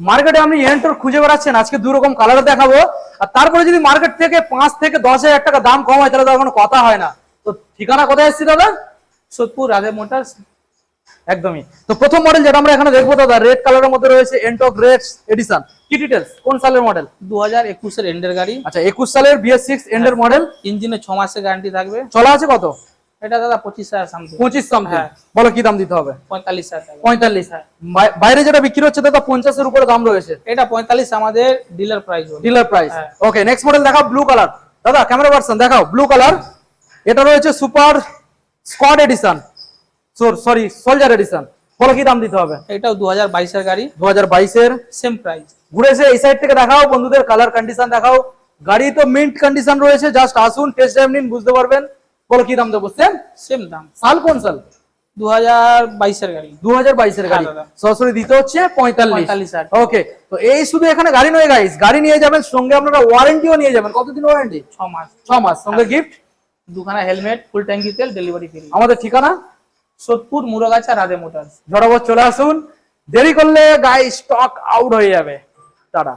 মার্কেটে আপনি এন্টর খুঁজে বেড়াচ্ছেন, আজকে দু রকম কালার দেখাবো। আর তারপরে যদি মার্কেট থেকে 5 থেকে 10,000 টাকা দাম কম হয় তাহলে তো কোনো কথা হয় না। তো ঠিকানা কোথায় এসেছি দাদা? সোদপুর রাধে মোটরস। একদমই। তো প্রথম মডেল যেটা আমরা এখানে দেখবো দাদা, রেড কালারের মধ্যে রয়েছে এন্টক রেড এডিশন। কি ডিটেলস, কোন সালের মডেল? 2021 এর এন্ডের গাড়ি। আচ্ছা 21 সালের BS6 এন্ডের মডেল। ইঞ্জিনে 6 মাসের গ্যারান্টি থাকবে। চলা আছে কত? এটা দাদা 25,000 সামথিং। 25 সামথিং। হ্যাঁ। বলো কি দাম দিতে হবে? 45,000 টাকা। 45। হ্যাঁ। বাইরে যেটা বিক্রি হচ্ছে দাদা 50 এর উপরে দাম রয়েছে। এটা 45 আমাদের ডিলার প্রাইস। Dealer price. হ্যাঁ। ওকে, নেক্সট মডেল দেখাও, ব্লু কালার। দাদা ক্যামেরা পারসন দেখাও, ব্লু কালার। এটা রয়েছে super squad edition, sorry soldier edition. বলো কি দাম দিতে হবে? এটাও 2022 এর গাড়ি। 2022 এর। Same price. ঘুরে এসে এই সাইড থেকে দেখাও বন্ধুদের, কালার কন্ডিশন দেখাও। গাড়ি তো মিন্ট কন্ডিশন রয়েছে, জাস্ট আসুন টেস্ট ড্রাইভ নিন, বুঝতে পারবেন। বলো কি দাম দেবো? সেম দাম। সাল কোন সাল? 2022 এর গাড়ি। 2022 এর গাড়ি। হ্যাঁ দাদা। সরাসরি দিতে হচ্ছে 45। 45,000। ওকে, তো এই শুধু এখানে গাড়ি নয় গাইস, গাড়ি নিয়ে যাবেন সঙ্গে আপনারা ওয়ারেন্টিও নিয়ে যাবেন। কতদিন ওয়ারেন্টি? 6 মাস। 6 মাস সঙ্গে গিফট। দুখানা হেলমেট, ফুল ট্যাঙ্কি তেল, ডেলিভারি ফ্রি। আমাদের ঠিকানা সোদপুর মুরাগাছা রাধে মোটরস। ঝড়াবত চলে আসুন, দেরি করলে গাইস স্টক আউট হয়ে যাবে। টাটা।